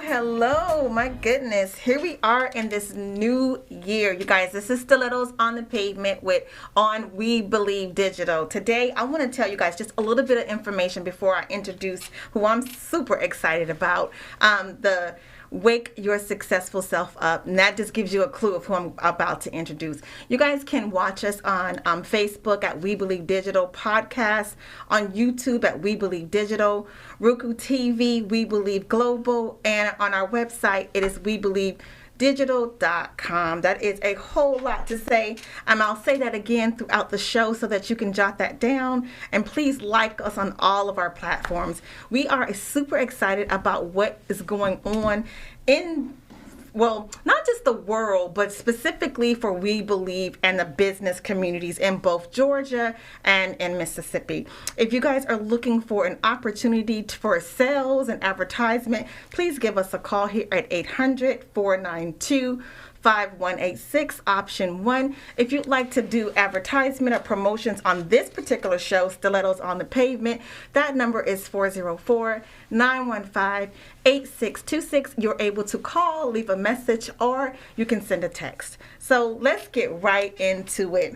Hello, my goodness. Here we are in this new year. You guys, this is Stilettos on the Pavement on We Believe Digital. Today, I want to tell you guys just a little bit of information before I introduce who I'm super excited about. The Wake Your Successful Self Up. And that just gives you a clue of who I'm about to introduce. You guys can watch us on Facebook at We Believe Digital Podcast, on YouTube at We Believe Digital, Roku TV, We Believe Global, and on our website, it is WeBelieveDigital.com. That is a whole lot to say. I'll say that again throughout the show so that you can jot that down. And please like us on all of our platforms. We are super excited about what is going on in, well, not just the world, but specifically for We Believe and the business communities in both Georgia and in Mississippi. If you guys are looking for an opportunity for sales and advertisement, please give us a call here at 800-492-5186, option 1. If you'd like to do advertisement or promotions on this particular show, Stilettos on the Pavement, that number is 404-915-8626. You're able to call, leave a message, or you can send a text. So let's get right into it.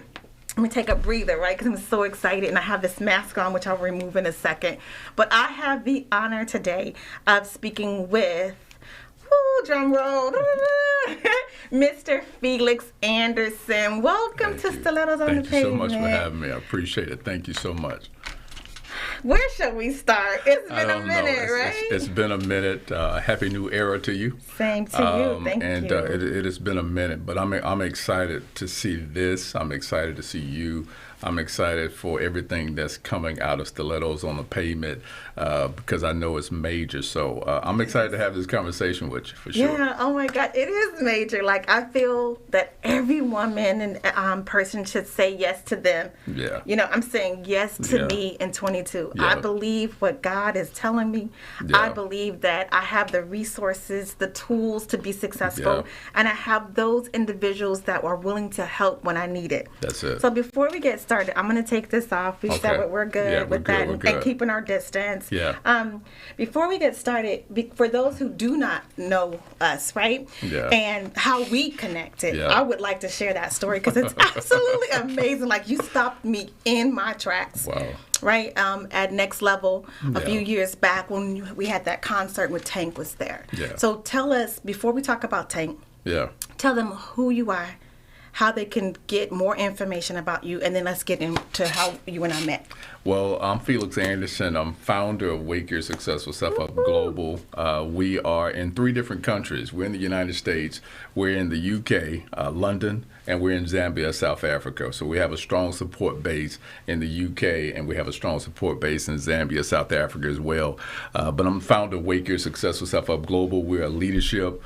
Let me take a breather, right? Because I'm so excited, and I have this mask on, which I'll remove in a second. But I have the honor today of speaking with, drum roll, Mr. Felix Anderson. Welcome to Stilettos on the Pavement. Thank you so much for having me. I appreciate it. Thank you so much. Where shall we start? It's been a minute, right? It's been a minute. Happy New Era to you. Same to you. Thank you. It has been a minute, but I'm excited to see this. I'm excited to see you. I'm excited for everything that's coming out of Stilettos on the Pavement because I know it's major. So I'm excited to have this conversation with you for sure. Yeah. Oh my God, it is major. Like I feel that every woman and person should say yes to them. Yeah. You know, I'm saying yes to me in 22. Yeah. I believe what God is telling me. Yeah. I believe that I have the resources, the tools to be successful, and I have those individuals that are willing to help when I need it. That's it. So before we get started, I'm going to take this off. We said we're good with that and keeping our distance. Yeah. Before we get started, for those who do not know us, right? Yeah. And how we connected, Yeah. I would like to share that story because it's absolutely amazing. Like you stopped me in my tracks. Wow. Right, at Next Level a few years back when we had that concert with Tank was there. Yeah. So tell us, before we talk about Tank, tell them who you are, how they can get more information about you, and then let's get into how you and I met. Well, I'm Felix Anderson. I'm founder of Wake Your Successful Self Up Global. We are in 3 different countries. We're in the United States, we're in the UK, London, and we're in Zambia, South Africa. So we have a strong support base in the UK, and we have a strong support base in Zambia, South Africa as well. But I'm founder of Wake Your Successful Self Up Global. We're a leadership,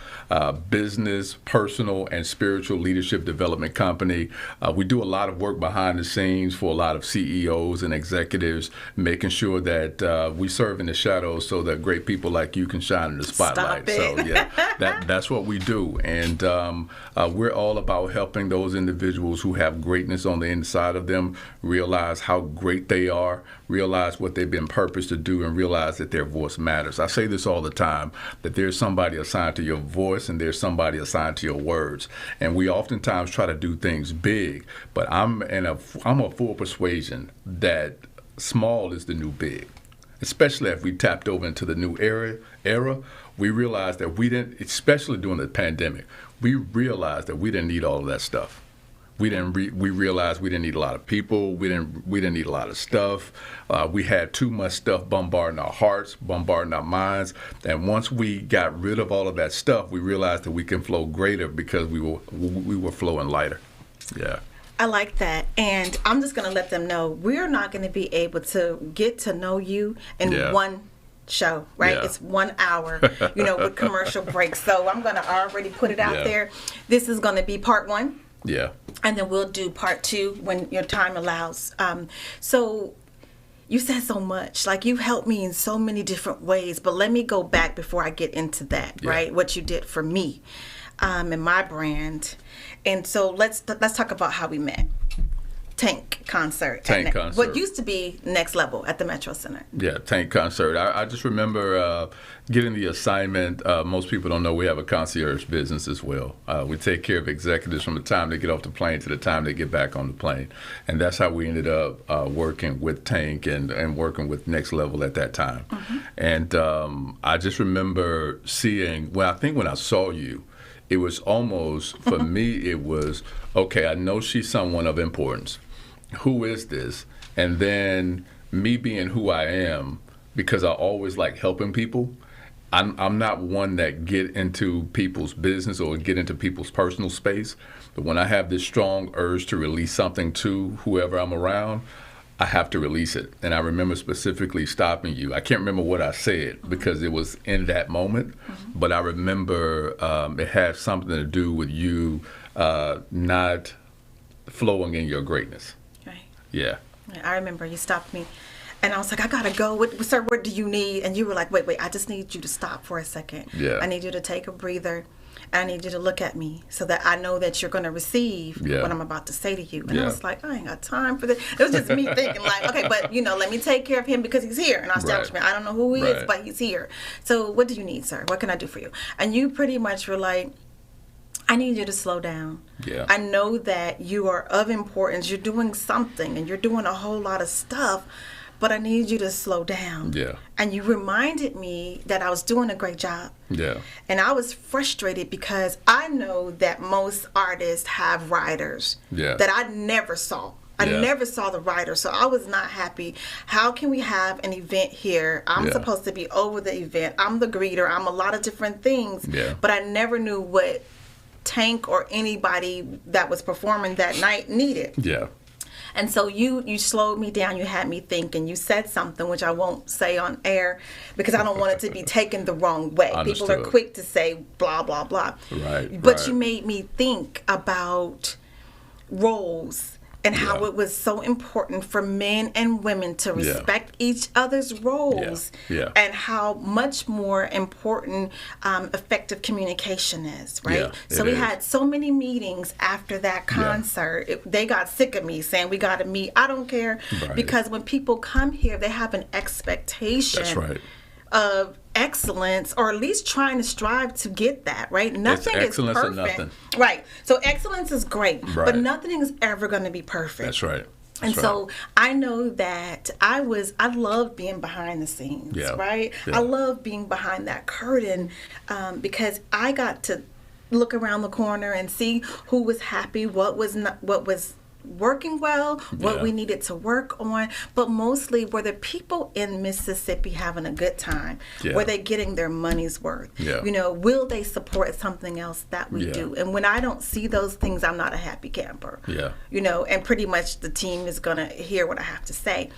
business, personal, and spiritual leadership development company. We do a lot of work behind the scenes for a lot of CEOs and executives, making sure that we serve in the shadows so that great people like you can shine in the spotlight. So that's what we do. And we're all about helping those individuals who have greatness on the inside of them realize how great they are, realize what they've been purposed to do, and realize that their voice matters. I say this all the time, that there's somebody assigned to your voice and there's somebody assigned to your words. And we oftentimes try to do things big, but I'm a full persuasion that small is the new big. Especially if we tapped over into the new era, we realized that we didn't, especially during the pandemic, we realized that we didn't need all of that stuff. We realized we didn't need a lot of people. We didn't need a lot of stuff. We had too much stuff bombarding our hearts, bombarding our minds. And once we got rid of all of that stuff, we realized that we can flow greater because we were flowing lighter. Yeah. I like that. And I'm just going to let them know we're not going to be able to get to know you in one show, right? Yeah. It's 1 hour, with commercial breaks. So I'm going to already put it out there. This is going to be part 1. Yeah. And then we'll do part 2 when your time allows. So you said so much. Like you helped me in so many different ways. But let me go back before I get into that, right? What you did for me and my brand. And so let's talk about how we met. Tank concert. Concert. What used to be Next Level at the Metro Center. Yeah, Tank concert. I just remember getting the assignment. Most people don't know we have a concierge business as well. We take care of executives from the time they get off the plane to the time they get back on the plane. And that's how we ended up working with Tank and working with Next Level at that time. Mm-hmm. And I just remember seeing, I think when I saw you, it was almost, for me, it was, okay, I know she's someone of importance. Who is this? And then me being who I am, because I always like helping people, I'm not one that get into people's business or get into people's personal space. But when I have this strong urge to release something to whoever I'm around, I have to release it. And I remember specifically stopping you. I can't remember what I said because it was in that moment, but I remember it had something to do with you not flowing in your greatness. Right. Yeah. I remember you stopped me. And I was like, I gotta go. Sir, what do you need? And you were like, wait, I just need you to stop for a second. Yeah. I need you to take a breather. I need you to look at me so that I know that you're going to receive what I'm about to say to you. And I was like, I ain't got time for this. It was just me thinking like, okay, but let me take care of him because he's here in our establishment. I don't know who he is, but he's here. So what do you need, sir? What can I do for you? And you pretty much were like, I need you to slow down. Yeah. I know that you are of importance. You're doing something and you're doing a whole lot of stuff, but I need you to slow down. Yeah. And you reminded me that I was doing a great job. Yeah. And I was frustrated because I know that most artists have writers that I never saw. I Yeah. never saw the rider, so I was not happy. How can we have an event here? I'm Yeah. supposed to be over the event. I'm the greeter. I'm a lot of different things. Yeah. But I never knew what Tank or anybody that was performing that night needed. Yeah. And so you slowed me down. You had me thinking. You said something, which I won't say on air because I don't want it to be taken the wrong way. People are Understood. quick to say blah, blah, blah. Right, But right. you made me think about roles and how Yeah. it was so important for men and women to respect each other's roles, Yeah. and how much more important effective communication is, right? Yeah, So it we is. had so many meetings after that concert. They got sick of me saying we got to meet. I don't care, Right. because when people come here, they have an expectation That's right. of excellence, or at least trying to strive to get that, right? Nothing is excellence or perfect. nothing. Right. So excellence is great, but Right. nothing is ever going to be perfect. That's right. And That's so I know that I love being behind the scenes, Yeah. right? Yeah. I love being behind that curtain, because I got to look around the corner and see who was happy, what was working well, what Yeah. we needed to work on, but mostly were the people in Mississippi having a good time? Yeah. Were they getting their money's worth? Yeah. You know, will they support something else that we Yeah. do? And when I don't see those things, I'm not a happy camper. Yeah. You know, and pretty much the team is going to hear what I have to say.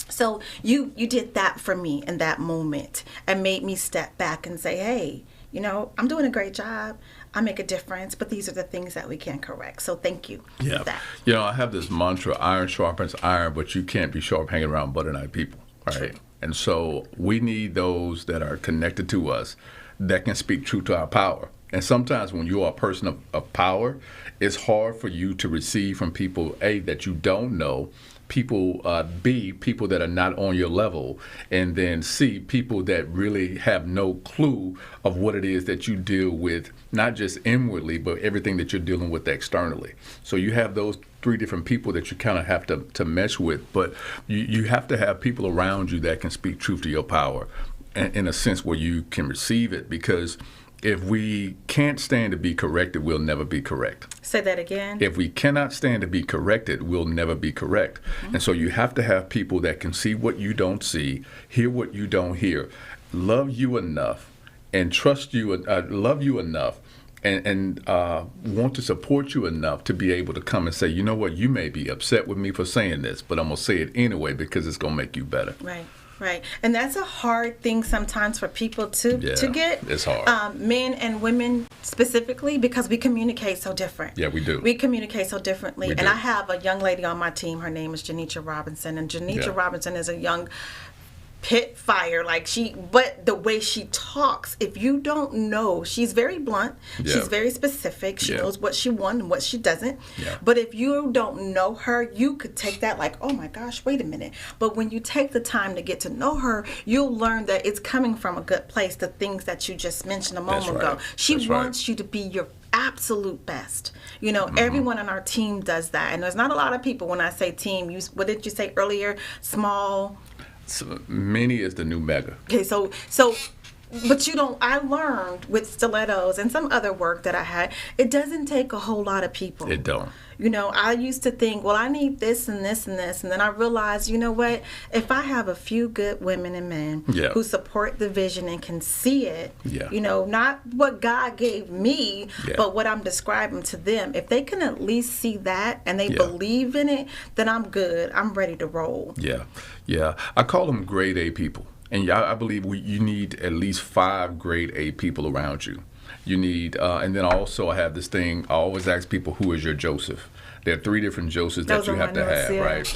So you did that for me in that moment and made me step back and say, hey, you know, I'm doing a great job. I make a difference, but these are the things that we can correct. So thank you Yeah. for that. You know, I have this mantra, iron sharpens iron, but you can't be sharp hanging around butter knife people, right? True. And so we need those that are connected to us that can speak truth to our power. And sometimes when you are a person of power, it's hard for you to receive from people, A, that you don't know, people, B, people that are not on your level, and then C, people that really have no clue of what it is that you deal with, not just inwardly, but everything that you're dealing with externally. So you have those three different people that you kind of have to mesh with, but you have to have people around you that can speak truth to your power in a sense where you can receive it, because if we can't stand to be corrected, we'll never be correct. Say that again. If we cannot stand to be corrected, we'll never be correct. And so you have to have people that can see what you don't see, hear what you don't hear, love you enough, and trust you, love you enough, and want to support you enough to be able to come and say, you know what, you may be upset with me for saying this, but I'm going to say it anyway because it's going to make you better. Right. Right. And that's a hard thing sometimes for people to get. It's hard. Men and women specifically, because we communicate so different. Yeah, we do. We communicate so differently. We and do. I have a young lady on my team. Her name is Janitra Robinson. And Janitra Robinson is a young pit fire, but the way she talks, if you don't know, she's very blunt, she's very specific, she knows what she wants and what she doesn't, but if you don't know her, you could take that like, oh my gosh, wait a minute. But when you take the time to get to know her, you'll learn that it's coming from a good place, the things that you just mentioned a moment ago. She wants you to be your absolute best. You know, everyone on our team does that, and there's not a lot of people. When I say team, what did you say earlier? Small. So many is the new mega. Okay, so but I learned with Stilettos and some other work that I had, it doesn't take a whole lot of people. It don't. You know, I used to think, well, I need this and this and this. And then I realized, you know what? If I have a few good women and men who support the vision and can see it, you know, not what God gave me, but what I'm describing to them, if they can at least see that and they believe in it, then I'm good. I'm ready to roll. Yeah. Yeah. I call them grade A people. And I believe you need at least 5 grade A people around you. You need, and then also I have this thing, I always ask people, who is your Joseph? There are 3 different Josephs that you have to have, right?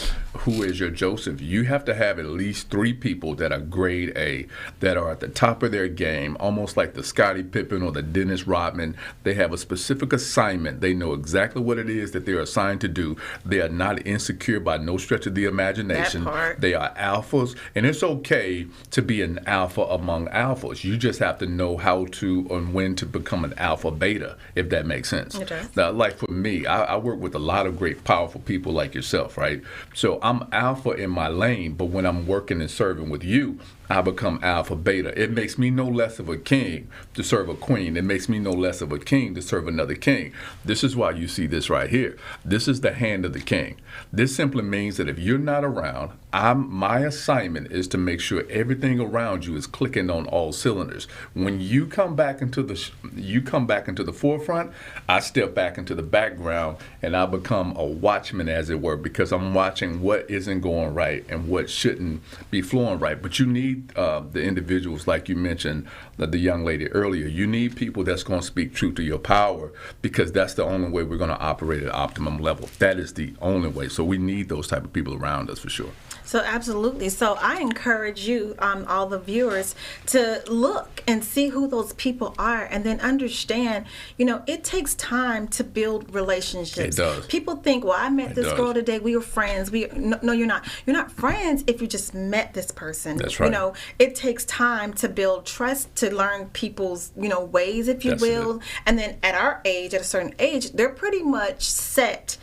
Who is your Joseph? You have to have at least 3 people that are grade A, that are at the top of their game, almost like the Scottie Pippen or the Dennis Rodman. They have a specific assignment. They know exactly what it is that they're assigned to do. They are not insecure by no stretch of the imagination. That part. They are alphas, and it's okay to be an alpha among alphas. You just have to know how to and when to become an alpha beta, if that makes sense. It does. Now, like for me, I work with a lot of great, powerful people like yourself, right? So I'm alpha in my lane, but when I'm working and serving with you, I become alpha, beta. It makes me no less of a king to serve a queen. It makes me no less of a king to serve another king. This is why you see this right here. This is the hand of the king. This simply means that if you're not around, my assignment is to make sure everything around you is clicking on all cylinders. When you come back into the forefront, I step back into the background and I become a watchman, as it were, because I'm watching what isn't going right and what shouldn't be flowing right. But you need the individuals, like you mentioned, the young lady earlier. You need people that's going to speak truth to your power, because that's the only way we're going to operate at optimum level. That is the only way. So we need those type of people around us for sure. So absolutely. So I encourage you, all the viewers, to look and see who those people are, and then understand, it takes time to build relationships. It does. People think, well, I met this girl today. We were friends. No, you're not. You're not friends if you just met this person. That's right. It takes time to build trust, to learn people's, ways, if you will. And then at our age, at a certain age, they're pretty much set.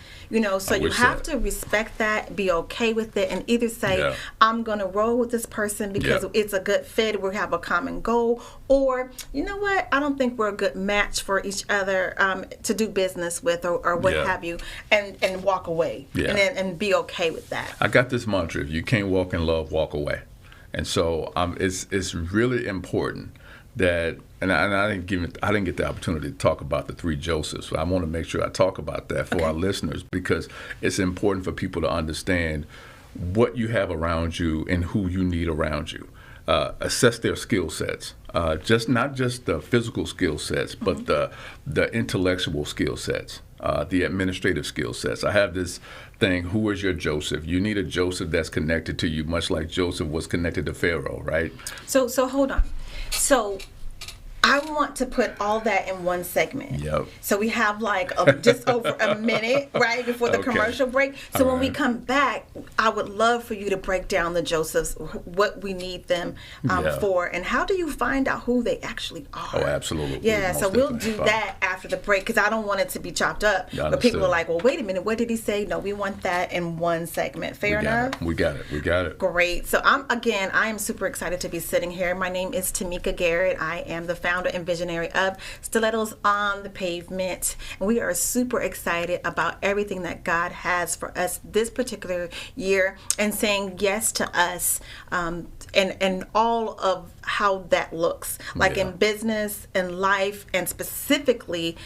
So you have to respect that, be okay with it, and either say, I'm going to roll with this person because it's a good fit, we have a common goal, or, you know what, I don't think we're a good match for each other to do business with, or what have you, and walk away, and be okay with that. I got this mantra: if you can't walk in love, walk away. And so it's really important that, and I didn't get the opportunity to talk about the three Josephs. So I want to make sure I talk about that for our listeners, because it's important for people to understand what you have around you and who you need around you. Assess their skill sets, not just the physical skill sets, but the intellectual skill sets, the administrative skill sets. I have this thing: who is your Joseph? You need a Joseph that's connected to you, much like Joseph was connected to Pharaoh, right? So hold on. So I want to put all that in one segment. Yep. So we have just over a minute, right, before the commercial break. So when we come back, I would love for you to break down the Josephs, what we need them for, and how do you find out who they actually are? Oh, absolutely. Yeah, so we'll do that after the break, because I don't want it to be chopped up. But people are like, well, wait a minute, what did he say? No, we want that in one segment. Fair enough? We got it. Great. So I am super excited to be sitting here. My name is Tamika Garrett. I am the founder and visionary of Stilettos on the Pavement. And we are super excited about everything that God has for us this particular year, and saying yes to us, and all of how that looks like in business and life, and specifically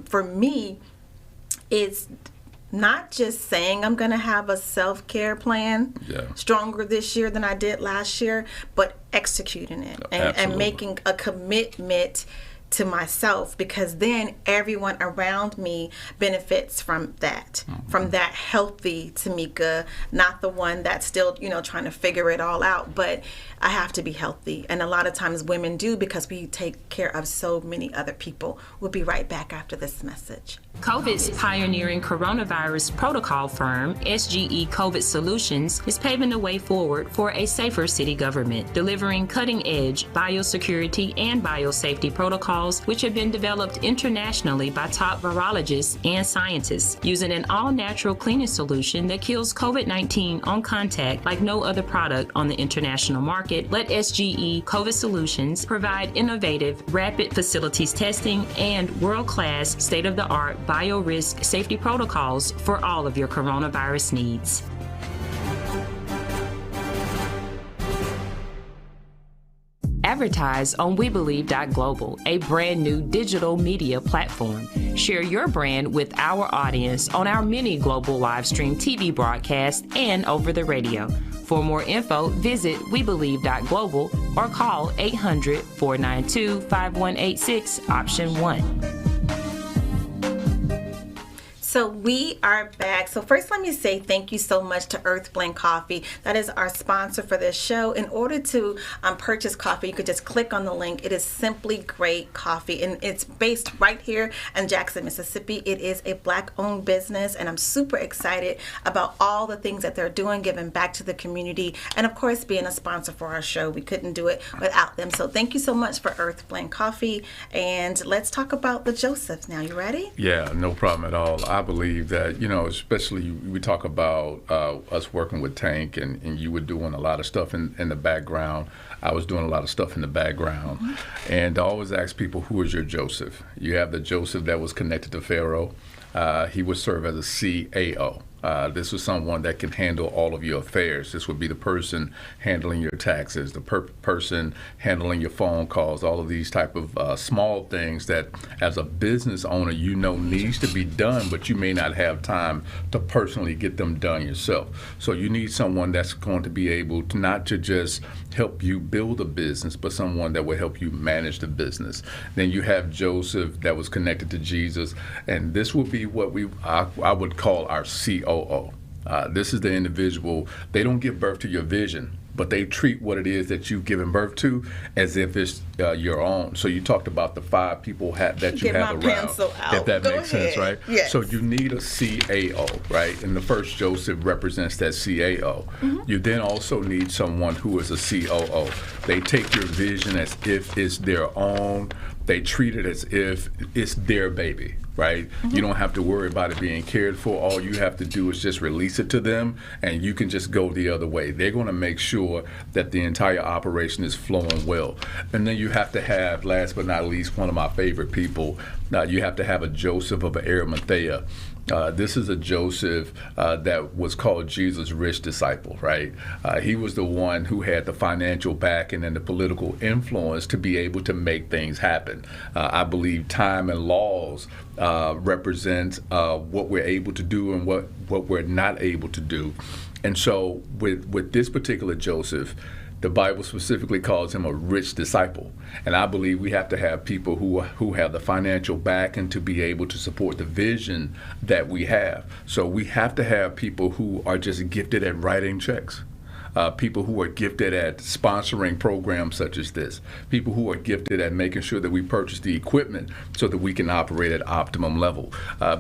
for me, is not just saying I'm going to have a self-care plan stronger this year than I did last year, but executing it and making a commitment to myself, because then everyone around me benefits from that, from that healthy Tamika, not the one that's still, trying to figure it all out. But I have to be healthy. And a lot of times women do, because we take care of so many other people. We'll be right back after this message. COVID's pioneering coronavirus protocol firm, S1-E COVID Solutions, is paving the way forward for a safer city government, delivering cutting-edge biosecurity and biosafety protocols which have been developed internationally by top virologists and scientists, using an all-natural cleaning solution that kills COVID-19 on contact like no other product on the international market. Let S1-E COVID Solutions provide innovative, rapid facilities testing and world-class, state-of-the-art biorisk safety protocols for all of your coronavirus needs. Advertise on WeBelieve.Global, a brand new digital media platform. Share your brand with our audience on our many global live stream TV broadcasts and over the radio. For more info, visit WeBelieve.Global or call 800-492-5186, option 1. So we are back. So first, let me say thank you so much to Earth Blend Coffee. That is our sponsor for this show. In order to purchase coffee, you could just click on the link. It is Simply Great Coffee, and it's based right here in Jackson, Mississippi. It is a Black-owned business, and I'm super excited about all the things that they're doing, giving back to the community, and of course, being a sponsor for our show. We couldn't do it without them. So thank you so much for Earth Blend Coffee, and let's talk about the Josephs now. You ready? Yeah, no problem at all. believe that, especially we talk about us working with Tank, and you were doing a lot of stuff in the background. I was doing a lot of stuff in the background. And I always ask people, who is your Joseph? You have the Joseph that was connected to Pharaoh. He would serve as a CAO. This was someone that can handle all of your affairs. This would be the person handling your taxes, the person handling your phone calls, all of these type of small things that as a business owner needs to be done, but you may not have time to personally get them done yourself. So you need someone that's going to be able to not to just help you build a business, but someone that will help you manage the business. Then you have Joseph that was connected to Jesus, and this would be what I would call our COO. This is the individual. They don't give birth to your vision, but they treat what it is that you've given birth to as if it's your own. So you talked about the 5 people that you have around. If that makes sense, right? Yes. So you need a CAO, right? And the first Joseph represents that CAO. You then also need someone who is a COO. They take your vision as if it's their own. They treat it as if it's their baby, right? You don't have to worry about it being cared for. All you have to do is just release it to them, and you can just go the other way. They're going to make sure that the entire operation is flowing well. And then you have to have, last but not least, one of my favorite people, you have to have a Joseph of Arimathea. This is a Joseph that was called Jesus' rich disciple, right? He was the one who had the financial backing and the political influence to be able to make things happen. I believe time and laws represent what we're able to do and what we're not able to do. And so with this particular Joseph, the Bible specifically calls him a rich disciple. And I believe we have to have people who have the financial backing to be able to support the vision that we have. So we have to have people who are just gifted at writing checks. People who are gifted at sponsoring programs such as this, people who are gifted at making sure that we purchase the equipment so that we can operate at optimum level.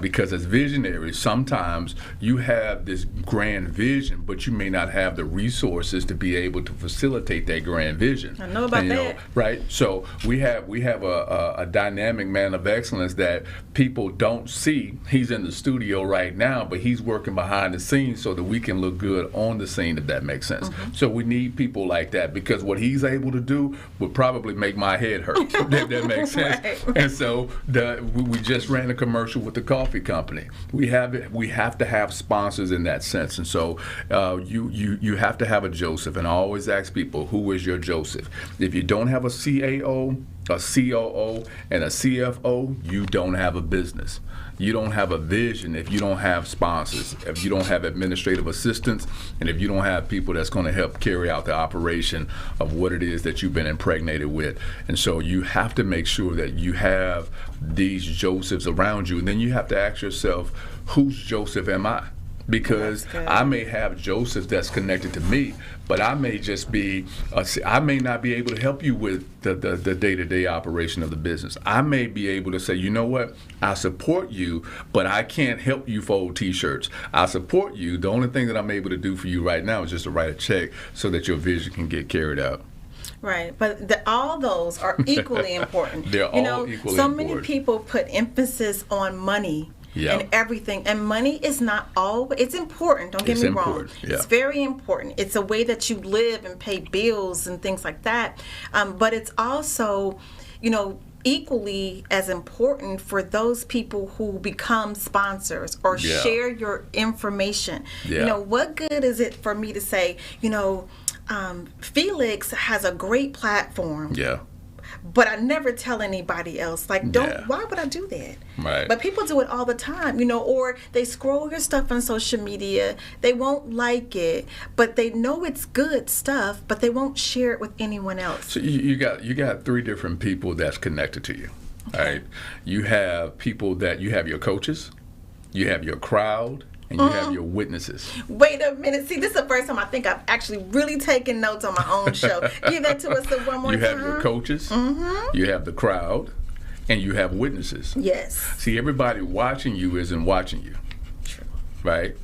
Because as visionaries, sometimes you have this grand vision, but you may not have the resources to be able to facilitate that grand vision. I know about that. Right? So we have a dynamic man of excellence that people don't see. He's in the studio right now, but he's working behind the scenes so that we can look good on the scene, if that makes sense. So we need people like that, because what he's able to do would probably make my head hurt, if that makes sense. Right. And so we just ran a commercial with the coffee company. We have to have sponsors in that sense. And so you have to have a Joseph. And I always ask people, who is your Joseph? If you don't have a CAO, a COO, and a CFO, you don't have a business. You don't have a vision if you don't have sponsors, if you don't have administrative assistants, and if you don't have people that's going to help carry out the operation of what it is that you've been impregnated with. And so you have to make sure that you have these Josephs around you. And then you have to ask yourself, whose Joseph am I? Because I may have Joseph that's connected to me, but I may just be, I may not be able to help you with the day-to-day operation of the business. I may be able to say, you know what, I support you, but I can't help you fold T-shirts. I support you. The only thing that I'm able to do for you right now is just to write a check so that your vision can get carried out. Right, but all those are equally important. They're all equally important. So many people put emphasis on money. Yep. And everything. And money is not always, it's important, don't get me wrong. Yeah. It's very important. It's a way that you live and pay bills and things like that. But it's also, equally as important for those people who become sponsors or share your information. Yeah. What good is it for me to say, Felix has a great platform. Yeah. But I never tell anybody else. Why would I do that? Right. But people do it all the time, or they scroll your stuff on social media. They won't like it, but they know it's good stuff, but they won't share it with anyone else. So you got 3 different people that's connected to you. Okay. All right. You have people that you have your coaches, you have your crowd, and you have your witnesses. Wait a minute. See, this is the first time I think I've actually really taken notes on my own show. Give that to us one more time. You have your coaches, you have the crowd, and you have witnesses. Yes. See, everybody watching you isn't watching you. True. right?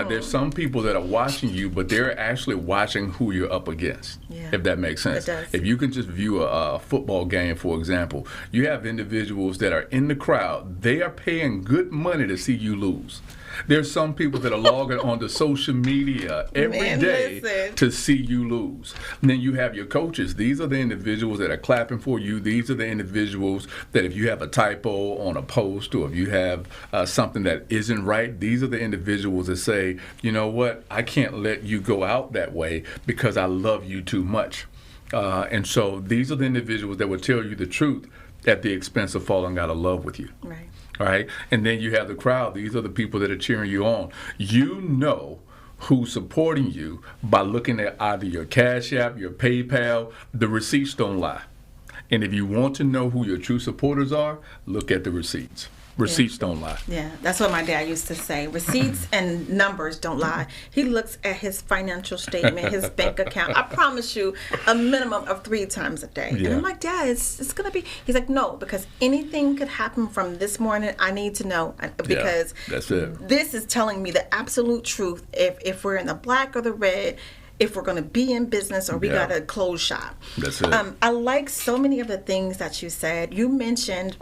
There's some people that are watching you, but they're actually watching who you're up against, if that makes sense. It does. If you can just view a football game, for example, you have individuals that are in the crowd. They are paying good money to see you lose. There's some people that are logging onto social media every day to see you lose. And then you have your coaches. These are the individuals that are clapping for you. These are the individuals that if you have a typo on a post or if you have something that isn't right, these are the individuals that say, you know what, I can't let you go out that way because I love you too much. And so these are the individuals that will tell you the truth at the expense of falling out of love with you. Right. Right? And then you have the crowd. These are the people that are cheering you on. You know who's supporting you by looking at either your Cash App, your PayPal. The receipts don't lie. And if you want to know who your true supporters are, look at the receipts. Receipts don't lie. Yeah, that's what my dad used to say. Receipts and numbers don't lie. He looks at his financial statement, his bank account. I promise you, a minimum of 3 times a day. Yeah. And I'm like, Dad, it's going to be... He's like, no, because anything could happen from this morning. I need to know because that's it. This is telling me the absolute truth. If we're in the black or the red, if we're going to be in business or we got to close shop. That's it. I like so many of the things that you said. You mentioned...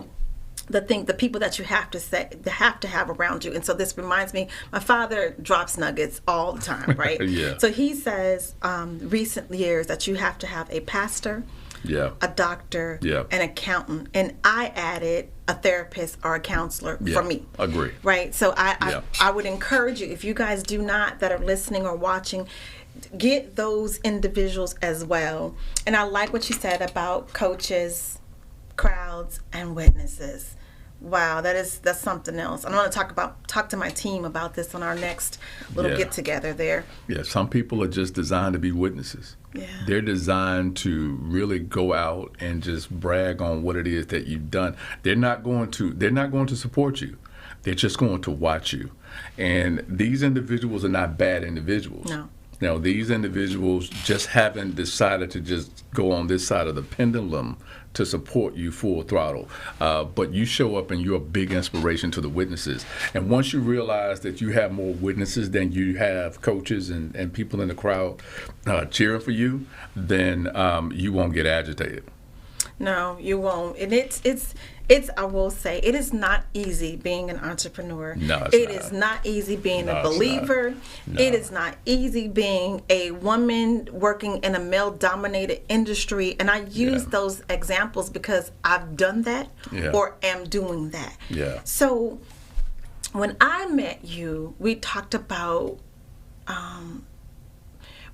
the people that you have to have around you. And so this reminds me, my father drops nuggets all the time, right? Yeah. So he says recent years that you have to have a pastor, a doctor, an accountant, and I added a therapist or a counselor for me. Agree. Right? So I would encourage you, if you guys do not, that are listening or watching, get those individuals as well. And I like what you said about coaches, crowds, and witnesses. Wow, that's something else. I want to talk to my team about this on our next little get together there. Yeah, some people are just designed to be witnesses. Yeah. They're designed to really go out and just brag on what it is that you've done. They're not going to support you. They're just going to watch you. And these individuals are not bad individuals. No. Now, these individuals just haven't decided to just go on this side of the pendulum to support you full throttle. But you show up and you're a big inspiration to the witnesses. And once you realize that you have more witnesses than you have coaches and people in the crowd cheering for you, then you won't get agitated. No, you won't. And it's I will say, it is not easy being an entrepreneur. No, it's It not. is not easy being a No, it's believer. No. It is not easy being a woman working in a male-dominated industry. And I use those examples because I've done that or am doing that. Yeah. So when I met you, we talked about,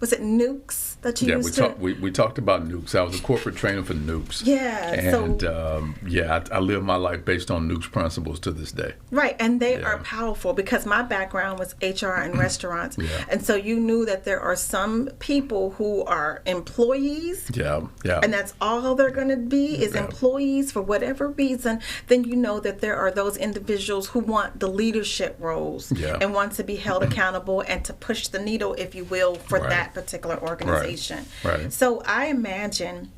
was it Nukes that you used to? We talked about Nukes. I was a corporate trainer for Nukes. Yeah. And I live my life based on Nukes principles to this day. Right, and they are powerful because my background was HR and restaurants. And so you knew that there are some people who are employees. And that's all they're going to be is employees for whatever reason. Then you know that there are those individuals who want the leadership roles and want to be held accountable and to push the needle, if you will, for that particular organization. Right. So I imagine,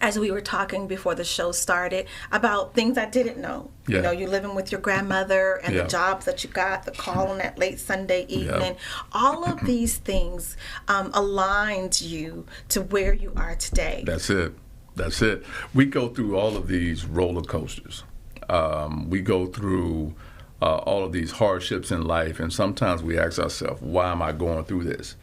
as we were talking before the show started, about things I didn't know. You know, you living with your grandmother and the jobs that you got, the call on that late Sunday evening. All of these things aligned you to where you are today. That's it. We go through all of these roller coasters. We go through all of these hardships in life, and sometimes we ask ourselves, why am I going through this?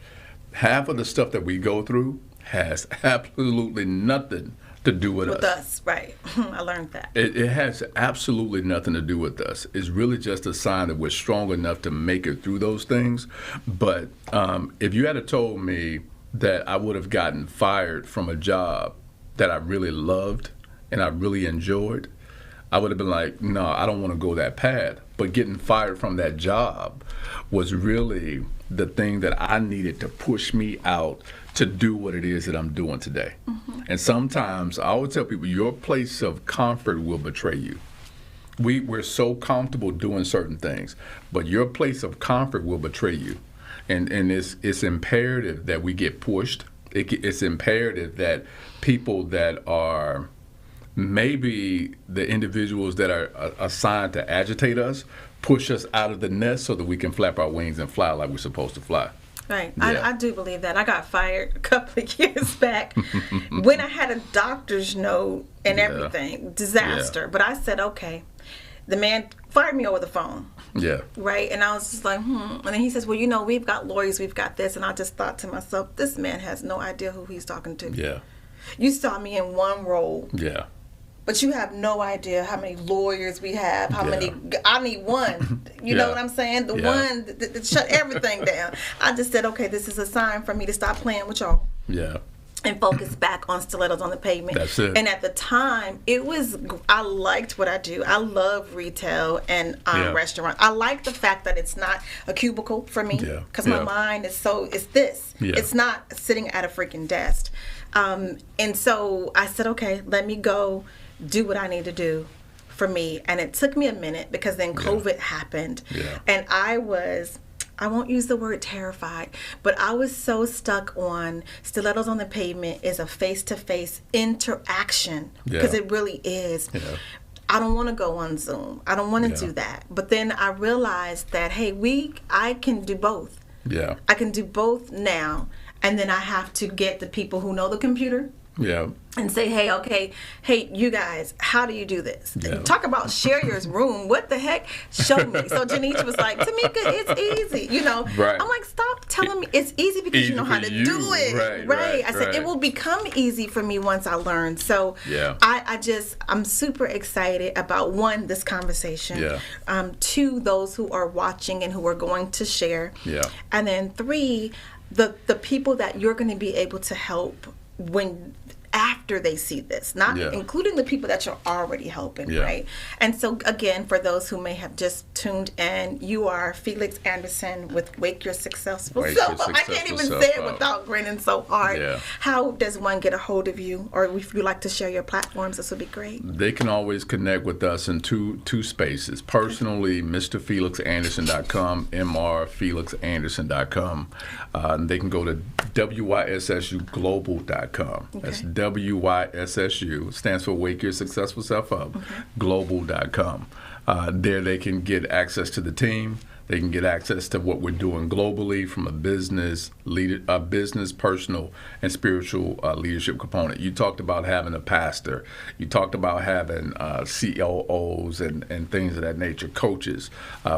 Half of the stuff that we go through has absolutely nothing to do with us. Right. I learned that. It has absolutely nothing to do with us. It's really just a sign that we're strong enough to make it through those things. But if you had told me that I would have gotten fired from a job that I really loved and I really enjoyed, I would have been like, no, I don't want to go that path. But getting fired from that job was really the thing that I needed to push me out to do what it is that I'm doing today. And sometimes I always tell people, your place of comfort will betray you. We're so comfortable doing certain things, but your place of comfort will betray you. And it's imperative that we get pushed. It's imperative that people that are maybe the individuals that are assigned to agitate us push us out of the nest so that we can flap our wings and fly like we're supposed to fly. Right. Yeah. I do believe that. I got fired a couple of years back when I had a doctor's note and everything. Disaster. But I said, okay. The man fired me over the phone. Yeah. Right. And I was just like, And then he says, well, we've got lawyers, we've got this. And I just thought to myself, this man has no idea who he's talking to. Yeah. You saw me in one role. Yeah. But you have no idea how many lawyers we have, how many. I need one. You know what I'm saying? The one that shut everything down. I just said, okay, this is a sign for me to stop playing with y'all. Yeah. And focus back on Stilettos on the Pavement. That's it. And at the time, I liked what I do. I love retail and restaurant. I like the fact that it's not a cubicle for me. Because my mind is it's this. Yeah. It's not sitting at a freaking desk. And so I said, okay, let me go do what I need to do for me. And it took me a minute because then COVID happened. Yeah. And I won't use the word terrified, but I was so stuck on Stilettos on the Pavement is a face-to-face interaction because it really is. Yeah. I don't want to go on Zoom. I don't want to do that. But then I realized that, hey, I can do both. Yeah. I can do both now. And then I have to get the people who know the computer. Yeah. And say, hey, you guys, how do you do this? Yeah. Talk about share your room. What the heck? Show me. So Janice was like, Tamika, it's easy. Right. I'm like, stop telling me it's easy because you know how to do it. Right. I said, it will become easy for me once I learn. So I'm super excited about, one, this conversation. Yeah. Two, those who are watching and who are going to share. Yeah. And then three, the people that you're going to be able to help after they see this, not including the people that you're already helping, right? And so, again, for those who may have just tuned in, you are Felix Anderson with Wake Your Successful Self Up. I can't even say it without grinning so hard. Yeah. How does one get a hold of you? Or if you'd like to share your platforms, this would be great. They can always connect with us in two spaces. Personally, MrFelixAnderson.com, MrFelixAnderson.com. They can go to WYSSUGlobal.com. That's WYSSU, stands for Wake Your Successful Self Up, global.com. There they can get access to the team. They can get access to what we're doing globally from a business, personal, and spiritual leadership component. You talked about having a pastor. You talked about having COOs and things of that nature, coaches.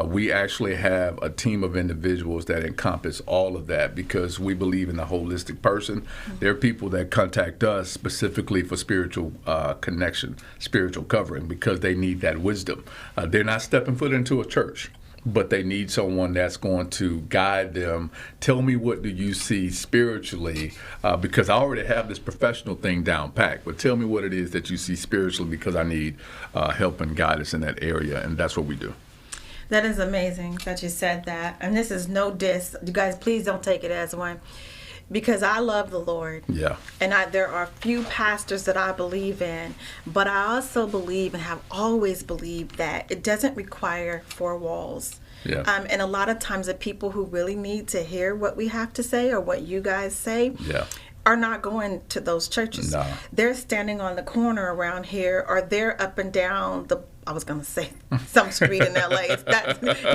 We actually have a team of individuals that encompass all of that because we believe in the holistic person. Mm-hmm. There are people that contact us specifically for spiritual connection, spiritual covering, because they need that wisdom. They're not stepping foot into a church, but they need someone that's going to guide them. Tell me, what do you see spiritually? Because I already have this professional thing down packed, but tell me what it is that you see spiritually, because I need help and guidance in that area, and that's what we do. That is amazing that you said that. And this is no diss. You guys, please don't take it as one. Because I love the Lord. Yeah. And there are few pastors that I believe in, but I also believe and have always believed that it doesn't require four walls. Yeah. And a lot of times the people who really need to hear what we have to say or what you guys say are not going to those churches. No. They're standing on the corner around here, or they're up and down I was going to say some street in LA. You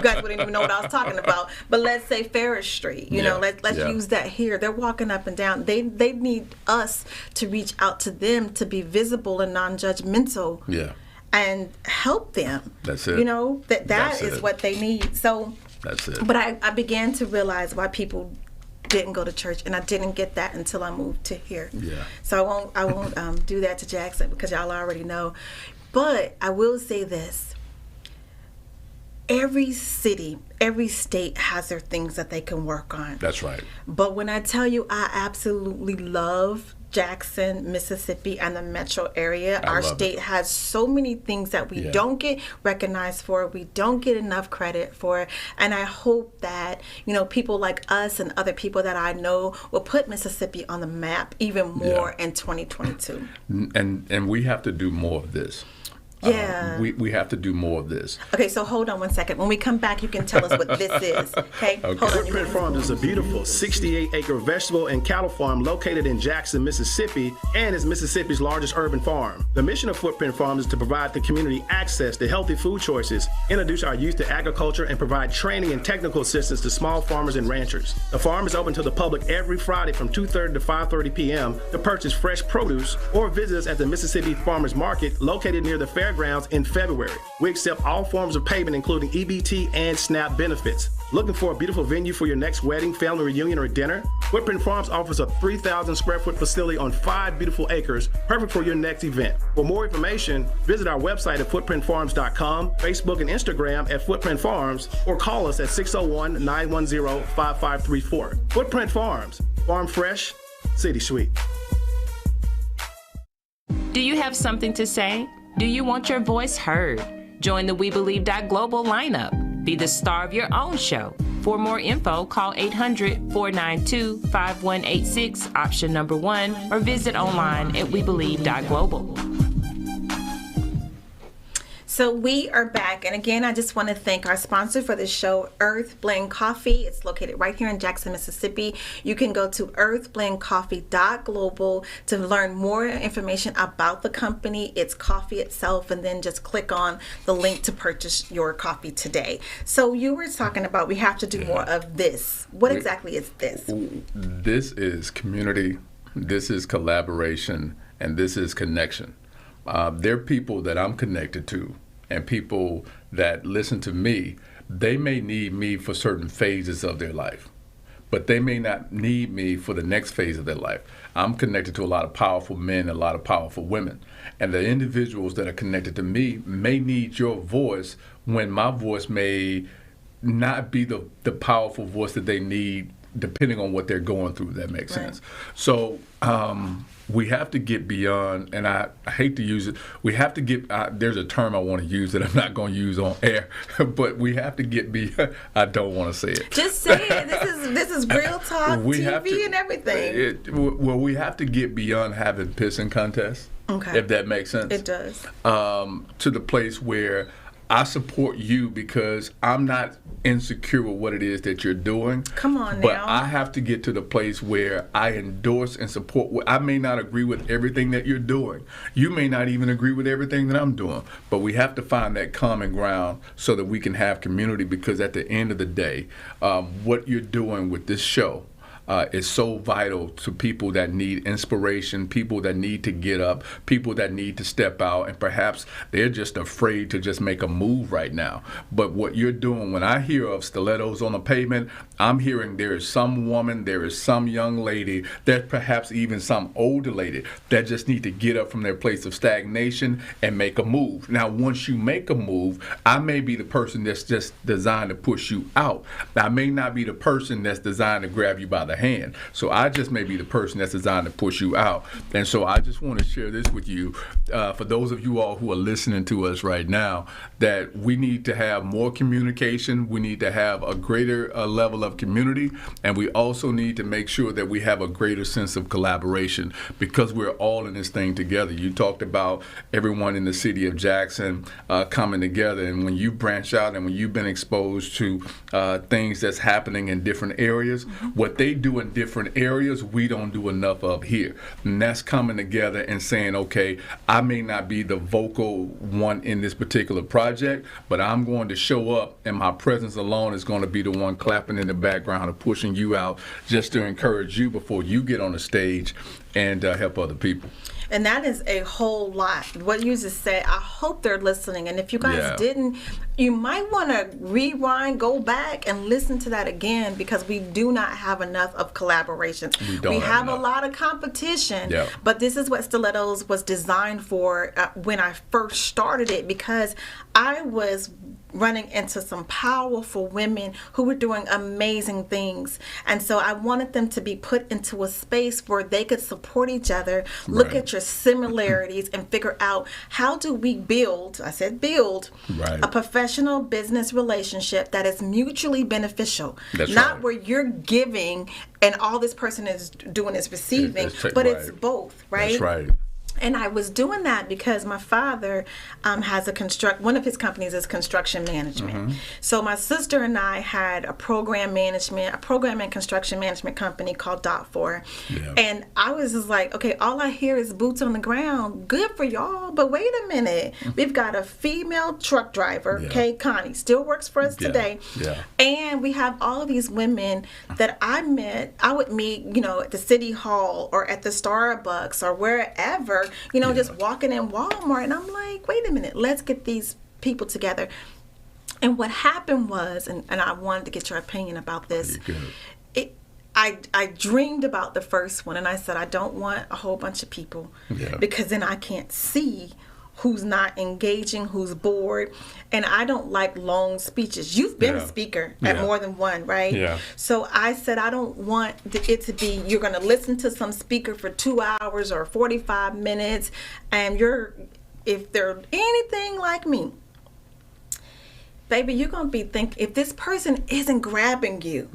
guys wouldn't even know what I was talking about. But let's say Ferris Street. Let's use that here. They're walking up and down. They need us to reach out to them, to be visible and non-judgmental. Yeah. And help them. That's it. That is what they need. So that's it. But I began to realize why people didn't go to church, and I didn't get that until I moved to here. Yeah. So I won't do that to Jackson because y'all already know. But I will say this. Every city, every state has their things that they can work on. That's right. But when I tell you I absolutely love Jackson, Mississippi, and the metro area, our state has so many things that we don't get recognized for, we don't get enough credit for, and I hope that people like us and other people that I know will put Mississippi on the map even more in 2022. And we have to do more of this. Yeah. We have to do more of this. Okay, so hold on one second. When we come back, you can tell us what this is. Okay? Hold on. Footprint Farms is a beautiful 68-acre vegetable and cattle farm located in Jackson, Mississippi, and is Mississippi's largest urban farm. The mission of Footprint Farms is to provide the community access to healthy food choices, introduce our youth to agriculture, and provide training and technical assistance to small farmers and ranchers. The farm is open to the public every Friday from 2:30 to 5:30 p.m. to purchase fresh produce or visit us at the Mississippi Farmers Market located near the fairgrounds in February. We accept all forms of payment, including EBT and SNAP benefits. Looking for a beautiful venue for your next wedding, family reunion, or dinner? Footprint Farms offers a 3,000 square foot facility on 5 beautiful acres, perfect for your next event. For more information, visit our website at footprintfarms.com, Facebook and Instagram at Footprint Farms, or call us at 601-910-5534. Footprint Farms, farm fresh, city sweet. Do you have something to say? Do you want your voice heard? Join the We Believe Global lineup. Be the star of your own show. For more info, call 800-492-5186, option number 1, or visit online at webelieve.global. So we are back, and again, I just want to thank our sponsor for the show, Earth Blend Coffee. It's located right here in Jackson, Mississippi. You can go to earthblendcoffee.global to learn more information about the company, its coffee itself, and then just click on the link to purchase your coffee today. So you were talking about we have to do more of this. What exactly is this? This is community, this is collaboration, and this is connection. There are people that I'm connected to, and people that listen to me. They may need me for certain phases of their life, but they may not need me for the next phase of their life. I'm connected to a lot of powerful men and a lot of powerful women, and the individuals that are connected to me may need your voice when my voice may not be the powerful voice that they need, depending on what they're going through. That makes sense. So we have to get beyond, and I hate to use it, we have to get, there's a term I want to use that I'm not going to use on air, but we have to get beyond, I don't want to say it. Just say it. This is real talk, TV and everything. Well, we have to get beyond having pissing contests, if that makes sense. It does. To the place where I support you because I'm not insecure with what it is that you're doing. Come on but now. I have to get to the place where I endorse and support. I may not agree with everything that you're doing. You may not even agree with everything that I'm doing. But we have to find that common ground so that we can have community, because at the end of the day, what you're doing with this show is so vital to people that need inspiration, people that need to get up, people that need to step out, and perhaps they're just afraid to just make a move right now. But what you're doing, when I hear of Stilettos on the Pavement, I'm hearing there is some woman, there is some young lady, there's perhaps even some older lady that just need to get up from their place of stagnation and make a move. Now, once you make a move, I may be the person that's just designed to push you out. I may not be the person that's designed to grab you by the hand. So I just may be the person that's designed to push you out. And so I just want to share this with you, for those of you all who are listening to us right now, that we need to have more communication. We need to have a greater level of community. And we also need to make sure that we have a greater sense of collaboration, because we're all in this thing together. You talked about everyone in the city of Jackson coming together. And when you branch out and when you've been exposed to things that's happening in different areas, what they do in different areas, we don't do enough of here. And that's coming together and saying, okay, I may not be the vocal one in this particular project, but I'm going to show up, and my presence alone is going to be the one clapping in the background and pushing you out, just to encourage you before you get on the stage and help other people. And that is a whole lot. What you just said, I hope they're listening. And if you guys didn't, you might want to rewind, go back and listen to that again, because we do not have enough of collaboration. We have a lot of competition, but this is what Stilettos was designed for when I first started it, because I was running into some powerful women who were doing amazing things. And so I wanted them to be put into a space where they could support each other, look at your similarities, and figure out how do we build, I said build, a professional business relationship that is mutually beneficial. Not where you're giving and all this person is doing is receiving, but it's both, right? That's right. And I was doing that because my father has one of his companies is construction management. So my sister and I had a program and construction management company called Dot4. Yeah. And I was just like, okay, all I hear is boots on the ground. Good for y'all, but wait a minute. We've got a female truck driver, okay, Connie, still works for us today. Yeah. And we have all of these women that I would meet, at the city hall or at the Starbucks or wherever, just walking in Walmart. And I'm like, wait a minute, let's get these people together. And what happened was, and I wanted to get your opinion about this. I dreamed about the first one, and I said, I don't want a whole bunch of people because then I can't see who's not engaging, who's bored. And I don't like long speeches. You've been a speaker at more than one, right? Yeah. So I said, I don't want it to be, you're going to listen to some speaker for 2 hours or 45 minutes, and if they're anything like me, baby, you're going to be thinking, if this person isn't grabbing you,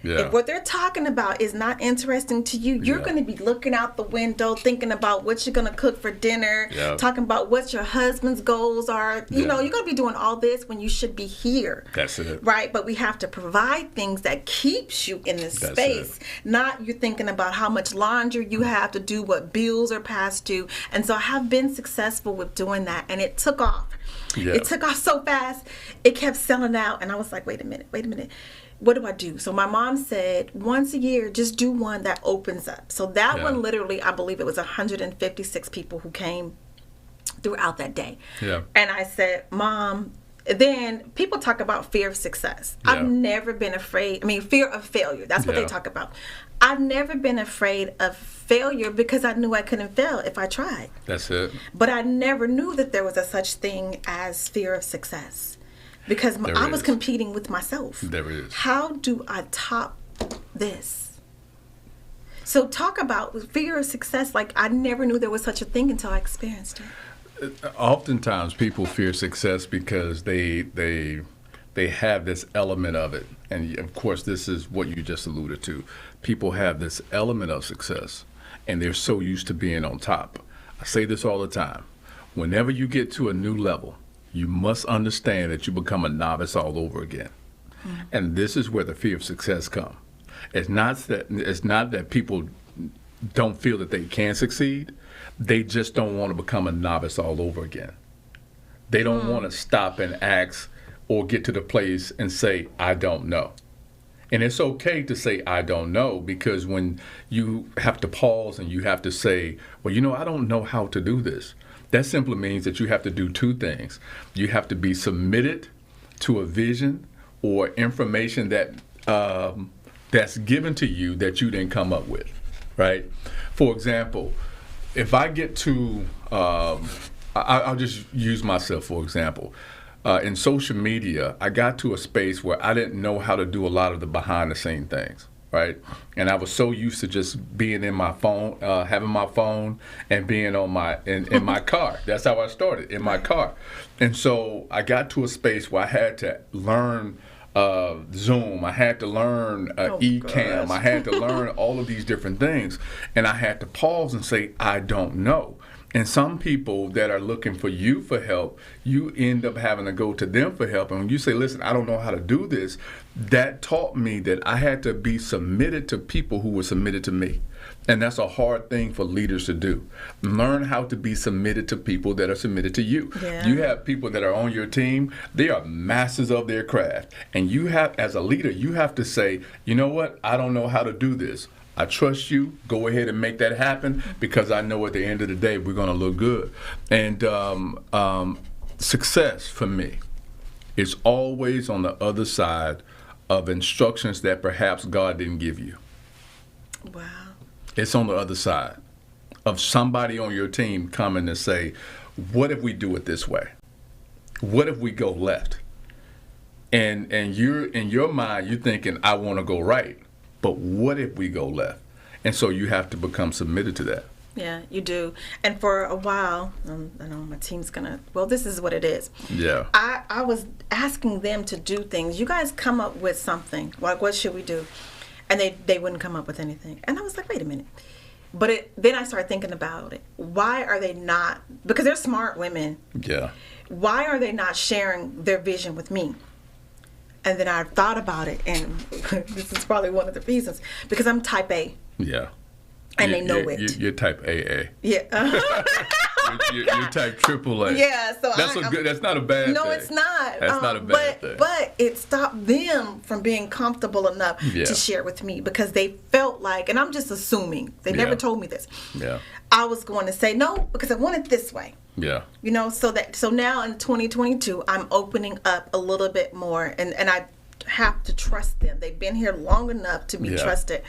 if what they're talking about is not interesting to you, you're going to be looking out the window, thinking about what you're going to cook for dinner, talking about what your husband's goals are. You're going to be doing all this when you should be here. That's it. Right? But we have to provide things that keeps you in this space. Not you thinking about how much laundry you have to do, what bills are past due. And so I have been successful with doing that, and it took off. Yeah. It took off so fast. It kept selling out, and I was like, wait a minute. What do I do? So my mom said, once a year, just do one that opens up. So that one, literally, I believe it was 156 people who came throughout that day. Yeah. And I said, Mom, then people talk about fear of success. Yeah. I've never been afraid. Fear of failure. That's what they talk about. I've never been afraid of failure because I knew I couldn't fail if I tried. That's it. But I never knew that there was a such thing as fear of success. Because I was competing with myself. There is. How do I top this? So talk about fear of success. Like, I never knew there was such a thing until I experienced it. Oftentimes people fear success because they have this element of it. And of course, this is what you just alluded to. People have this element of success, and they're so used to being on top. I say this all the time. Whenever you get to a new level, you must understand that you become a novice all over again. And this is where the fear of success comes. It's not that people don't feel that they can succeed. They just don't want to become a novice all over again. They don't want to stop and ask or get to the place and say, I don't know. And it's okay to say, I don't know, because when you have to pause and you have to say, well, I don't know how to do this. That simply means that you have to do two things. You have to be submitted to a vision or information that that's given to you that you didn't come up with, right? For example, if I get to, I'll just use myself for example. In social media, I got to a space where I didn't know how to do a lot of the behind-the-scenes things. Right, and I was so used to just being in my phone, having my phone, and being on in my car. That's how I started, in my car. And so I got to a space where I had to learn Zoom. I had to learn Ecamm. I had to learn all of these different things, and I had to pause and say, I don't know. And some people that are looking for you for help, you end up having to go to them for help. And when you say, listen, I don't know how to do this, that taught me that I had to be submitted to people who were submitted to me. And that's a hard thing for leaders to do. Learn how to be submitted to people that are submitted to you. Yeah. You have people that are on your team, they are masters of their craft. And you have, as a leader, you have to say, you know what, I don't know how to do this. I trust you. Go ahead and make that happen, because I know at the end of the day we're going to look good. And success for me is always on the other side of instructions that perhaps God didn't give you. Wow. It's on the other side of somebody on your team coming to say, what if we do it this way? What if we go left? And you're in your mind, you're thinking, I want to go right. But what if we go left? And so you have to become submitted to that. Yeah, you do. And for a while, I know my team's this is what it is. Yeah. I was asking them to do things. You guys come up with something. Like, what should we do? And they wouldn't come up with anything. And I was like, wait a minute. But then I started thinking about it. Why are they not? Because they're smart women. Yeah. Why are they not sharing their vision with me? And then I thought about it, and this is probably one of the reasons, because I'm type A. Yeah. And they know it. You're type AA. Yeah. You're type AAA. Yeah. So that's not a bad thing. No, it's not. That's not a bad thing. But it stopped them from being comfortable enough to share with me, because they felt like, and I'm just assuming, they never told me this. Yeah. I was going to say no because I want it this way. Yeah. You know, so now in 2022, I'm opening up a little bit more, and I have to trust them. They've been here long enough to be trusted.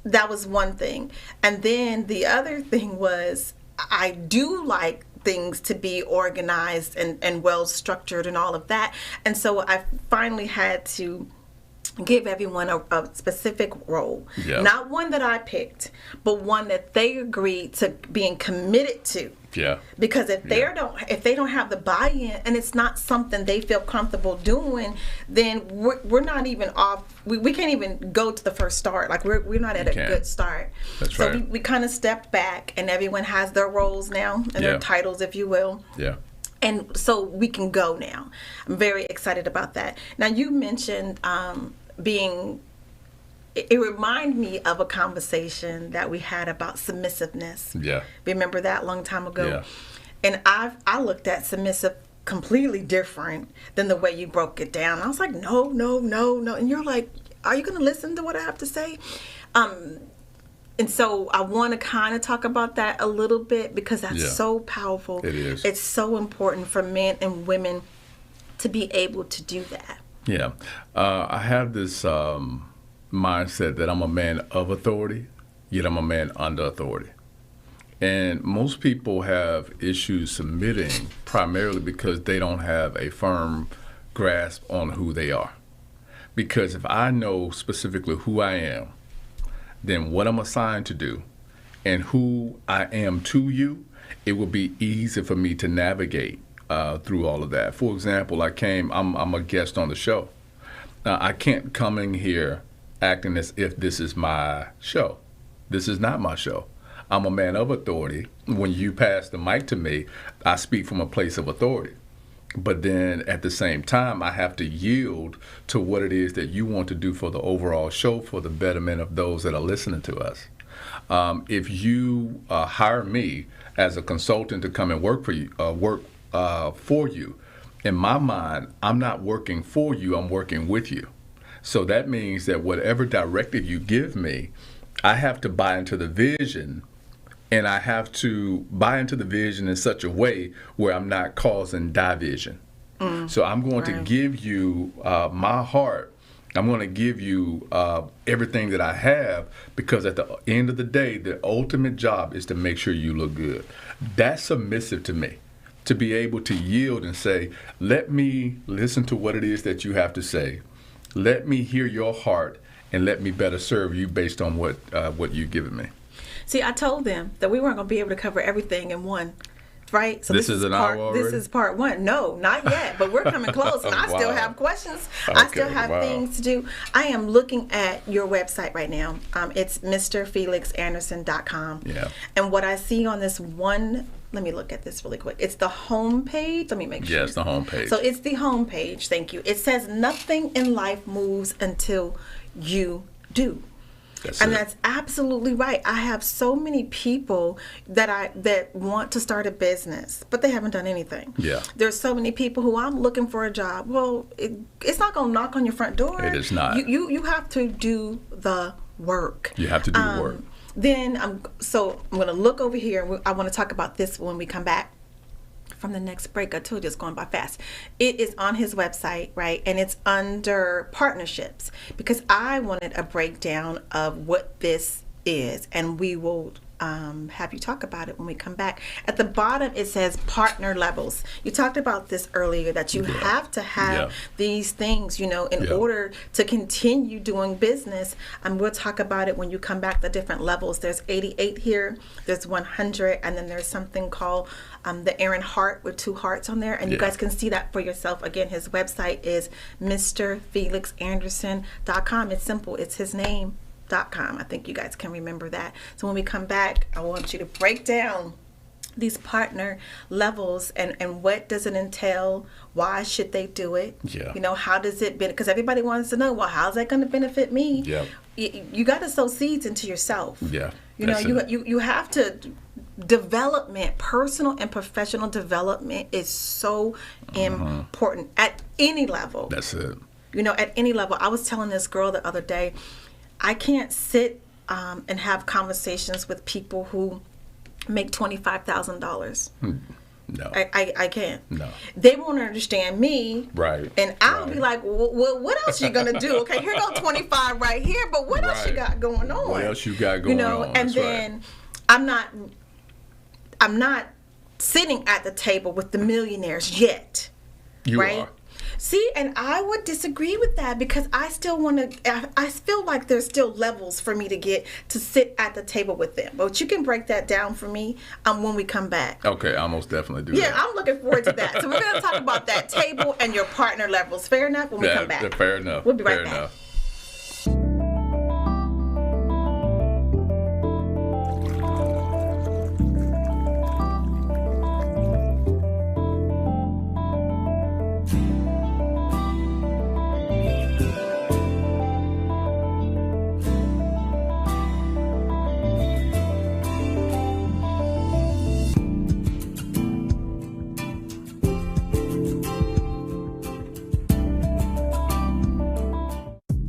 That was one thing. And then the other thing was, I do like things to be organized and well structured and all of that. And so I finally had to give everyone a specific role. Yeah. Not one that I picked, but one that they agreed to being committed to. Yeah. Because if they don't have the buy-in, and it's not something they feel comfortable doing, then we're not even off. We can't even go to the first start. Like we're not at a good start. That's so right. we kind of stepped back, and everyone has their roles now and their titles, if you will. Yeah. And so we can go now. I'm very excited about that. Now you mentioned it reminded me of a conversation that we had about submissiveness. Yeah. Remember that a long time ago? Yeah. And I looked at submissive completely different than the way you broke it down. I was like, no. And you're like, are you going to listen to what I have to say? And so I want to kind of talk about that a little bit, because that's so powerful. It is. It's so important for men and women to be able to do that. Yeah. I have this mindset that I'm a man of authority, yet I'm a man under authority. And most people have issues submitting primarily because they don't have a firm grasp on who they are. Because if I know specifically who I am, then what I'm assigned to do and who I am to you, it will be easy for me to navigate through all of that. For example, I'm a guest on the show. I can't come in here acting as if this is my show. This is not my show. I'm a man of authority. When you pass the mic to me, I speak from a place of authority. But then at the same time, I have to yield to what it is that you want to do for the overall show, for the betterment of those that are listening to us. If you hire me as a consultant to come and work for you, in my mind, I'm not working for you, I'm working with you. So that means that whatever directive you give me, I have to buy into the vision, and I have to buy into the vision in such a way where I'm not causing division. So I'm going to give you my heart. I'm going to give you everything that I have, because at the end of the day, the ultimate job is to make sure you look good. That's submissive to me, to be able to yield and say, let me listen to what it is that you have to say. Let me hear your heart, and let me better serve you based on what you've given me. See, I told them that we weren't going to be able to cover everything in one, right? So this is an hour already? This is part one. No, not yet, but we're coming close, and I still have questions. Okay, I still have things to do. I am looking at your website right now. It's MrFelixAnderson.com. Yeah. And what I see on this one, let me look at this really quick. It's the home page. Let me make sure. Yeah, it's the home page. So it's the home page. Thank you. It says nothing in life moves until you do. That's absolutely right. I have so many people that want to start a business, but they haven't done anything. Yeah. There's so many people who I'm looking for a job. Well, it's not going to knock on your front door. It is not. You have to do the work. You have to do the work. Then I'm going to look over here. I want to talk about this when we come back from the next break. I told you it's going by fast. It is on his website, right? And it's under partnerships, because I wanted a breakdown of what this is, and we will have you talk about it when we come back. At the bottom, it says partner levels. You talked about this earlier, that you have to have these things, in order to continue doing business. We'll talk about it when you come back, the different levels. There's 88 here, there's 100, and then there's something called the Aaron Heart with 2 hearts on there. And you guys can see that for yourself. Again, his website is MrFelixAnderson.com. It's simple. It's his name. stilettos.com. I think you guys can remember that. So when we come back, I want you to break down these partner levels and what does it entail? Why should they do it? Yeah. You know, how does it benefit? Because everybody wants to know, well, how's that going to benefit me? Yeah. You got to sow seeds into yourself. Yeah. You know, you have to. Development, personal and professional development is so important at any level. That's it. You know, at any level. I was telling this girl the other day, I can't sit and have conversations with people who make $25,000. No. I can't. No. They won't understand me. Right. And I'll be like, well, what else you going to do? Okay, here go 25 right here, but what else you got going on? What else you got going on? And That's then right. I'm not sitting at the table with the millionaires yet. You right? are. See, and I would disagree with that because I still want to, I feel like there's still levels for me to get to sit at the table with them. But you can break that down for me when we come back. Okay, I'll most definitely do that. Yeah, I'm looking forward to that. So we're going to talk about that table and your partner levels. Fair enough when we come back. Fair enough. We'll be right fair back. Enough.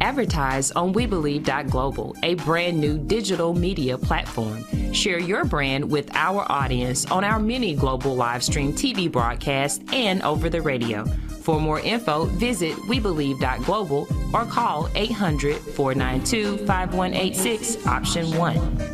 Advertise on WeBelieve.global, a brand new digital media platform. Share your brand with our audience on our many global live stream TV broadcasts and over the radio. For more info, visit WeBelieve.global or call 800-492-5186, option 1.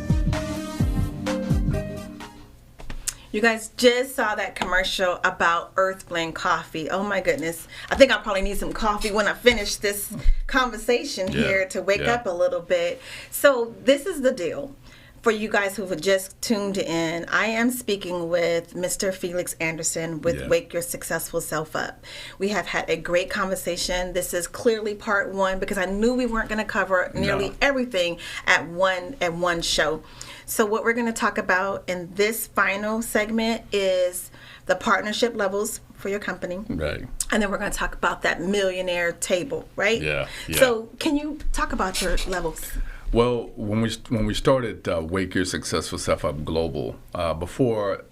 You guys just saw that commercial about Earth Blend coffee. Oh my goodness. I think I'll probably need some coffee when I finish this conversation here to wake up a little bit. So this is the deal. For you guys who have just tuned in, I am speaking with Mr. Felix Anderson with Wake Your Successful Self Up. We have had a great conversation. This is clearly part 1 because I knew we weren't going to cover nearly everything at one show. So what we're going to talk about in this final segment is the partnership levels for your company. Right. And then we're going to talk about that millionaire table, right? Yeah. So can you talk about your levels? Well, when we started Wake Your Successful Self Up Global, before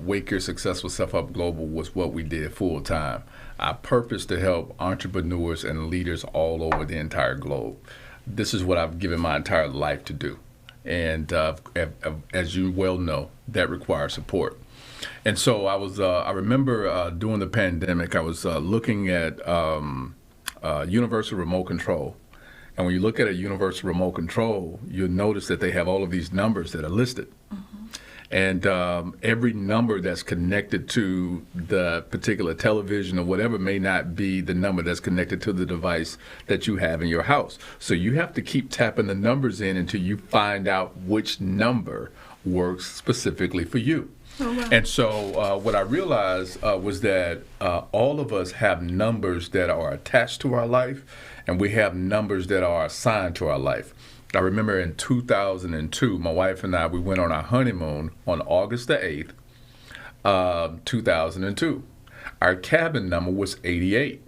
Wake Your Successful Self Up Global was what we did full time. Our purpose to help entrepreneurs and leaders all over the entire globe. This is what I've given my entire life to do. And as you well know, that requires support. And so I remember during the pandemic, I was looking at universal remote control. And when you look at a universal remote control, you'll notice that they have all of these numbers that are listed. And every number that's connected to the particular television or whatever may not be the number that's connected to the device that you have in your house. So you have to keep tapping the numbers in until you find out which number works specifically for you. Oh, wow. And so what I realized was that all of us have numbers that are attached to our life, and we have numbers that are assigned to our life. I remember in 2002, my wife and I, we went on our honeymoon on August the 8th, 2002. Our cabin number was 88.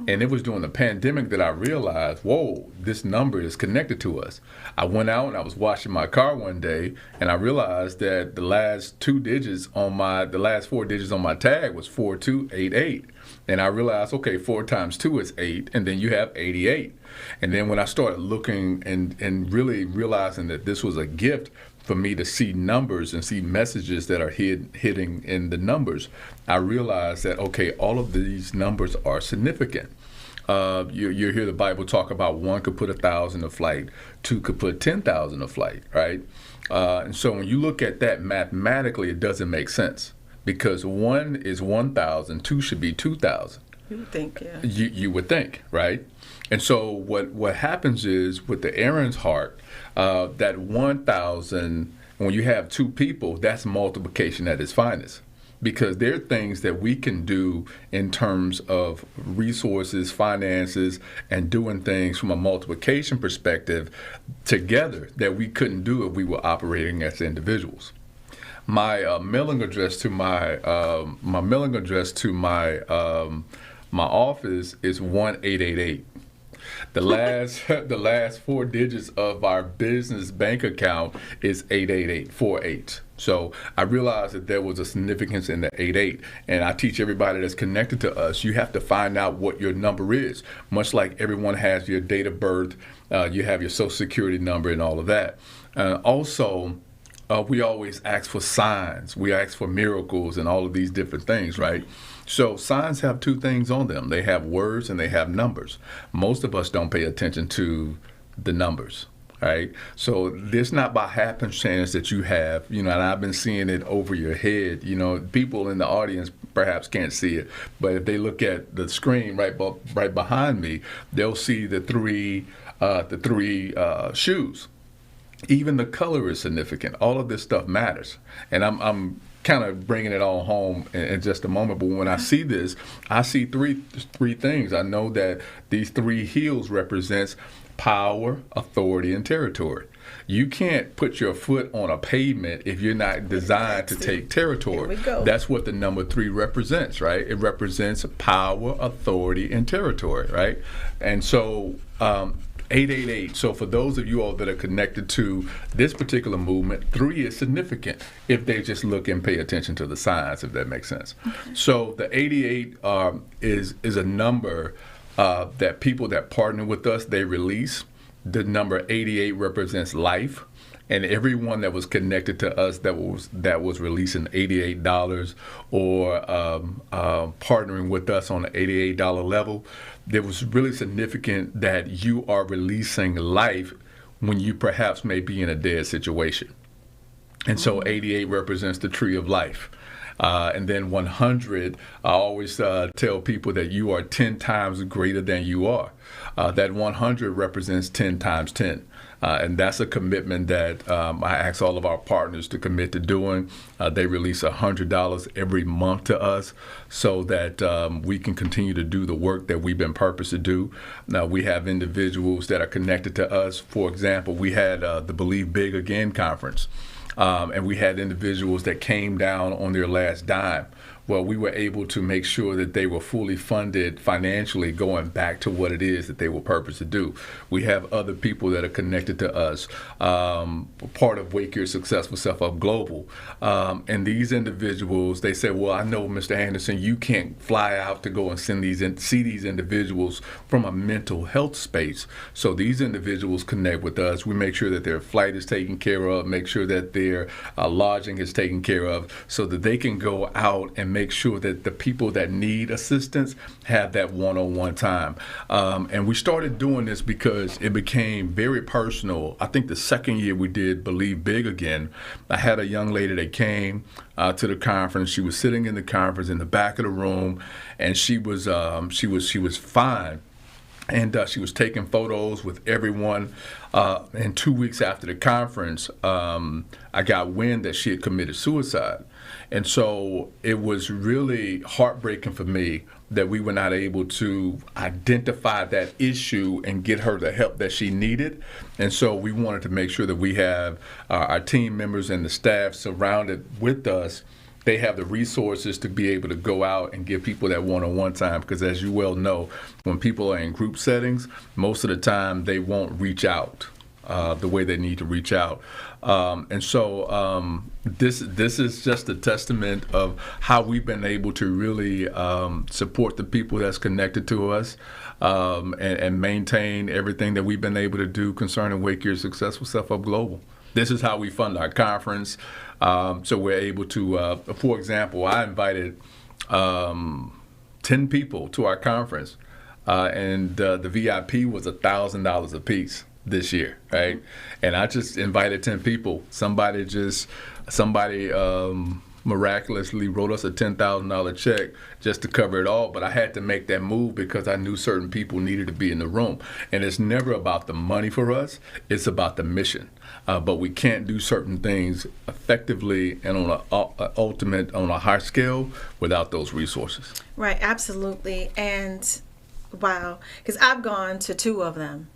And it was during the pandemic that I realized, whoa, this number is connected to us. I went out and I was washing my car one day, and I realized that the last four digits on my tag was 4288. And I realized, okay, 4 times 2 is 8, and then you have 88. And then when I started looking and really realizing that this was a gift for me to see numbers and see messages that are hitting in the numbers, I realized that, okay, all of these numbers are significant. You hear the Bible talk about 1 could put 1,000 to flight, 2 could put 10,000 to flight, right? And so when you look at that mathematically, it doesn't make sense because 1 is 1,000, 2 should be 2,000. You would think, yeah. You would think, right? And so what happens is with the Aaron's heart, that 1,000, when you have 2 people, that's multiplication at its finest. because there are things that we can do in terms of resources, finances, and doing things from a multiplication perspective together that we couldn't do if we were operating as individuals. My mailing address to my my office is 1888. The last four digits of our business bank account is 88848. So I realized that there was a significance in the 88, and I teach everybody that's connected to us, you have to find out what your number is. Much like everyone has your date of birth, you have your social security number and all of that. Also, we always ask for signs. We ask for miracles and all of these different things, right? So signs have two things on them. They have words and they have numbers. Most of us don't pay attention to the numbers, right? So it's not by happenstance that you have, and I've been seeing it over your head. People in the audience perhaps can't see it, but if they look at the screen right behind me, they'll see the three shoes. Even the color is significant. All of this stuff matters. And I'm kind of bringing it all home in just a moment. But when I see this, I see three things. I know that these three heels represents power, authority, and territory. You can't put your foot on a pavement if you're not designed to take territory. Here we go. That's what the number 3 represents, right? It represents power, authority, and territory, right? And so 888. So for those of you all that are connected to this particular movement, 3 is significant if they just look and pay attention to the signs, if that makes sense. Okay. So the 88 is a number that people that partner with us, they release. The number 88 represents life. And everyone that was connected to us that was releasing $88 or partnering with us on the $88 level, it was really significant that you are releasing life when you perhaps may be in a dead situation. And so 88 represents the tree of life. And then 100, I always tell people that you are 10 times greater than you are. That 100 represents 10 times 10. And that's a commitment that I ask all of our partners to commit to doing. They release $100 every month to us so that we can continue to do the work that we've been purposed to do. Now, we have individuals that are connected to us. For example, we had the Believe Big Again conference. And we had individuals that came down on their last dime. Well, we were able to make sure that they were fully funded financially going back to what it is that they were purposed to do. We have other people that are connected to us, part of Wake Your Successful Self Up Global. And these individuals, they said, well, I know, Mr. Anderson, you can't fly out to go and see these individuals from a mental health space. So these individuals connect with us. We make sure that their flight is taken care of, make sure that their lodging is taken care of so that they can go out and make sure that the people that need assistance have that one-on-one time. And we started doing this because it became very personal. I think the second year we did Believe Big Again, I had a young lady that came to the conference. She was sitting in the conference in the back of the room, and she was fine. And she was taking photos with everyone. And 2 weeks after the conference, I got wind that she had committed suicide. And so it was really heartbreaking for me that we were not able to identify that issue and get her the help that she needed. And so we wanted to make sure that we have our team members and the staff surrounded with us. They have the resources to be able to go out and give people that one-on-one time, because as you well know, when people are in group settings, most of the time they won't reach out the way they need to reach out. And so this is just a testament of how we've been able to really support the people that's connected to us and maintain everything that we've been able to do concerning Wake Your Successful Self Up Global. This is how we fund our conference. So we're able to, for example, I invited 10 people to our conference, and the VIP was $1,000 a piece this year, right? And I just invited 10 people. Somebody miraculously wrote us a $10,000 check just to cover it all, but I had to make that move because I knew certain people needed to be in the room. And it's never about the money for us, it's about the mission. But we can't do certain things effectively and on a high scale without those resources. Right, absolutely. And wow, because I've gone to 2 of them.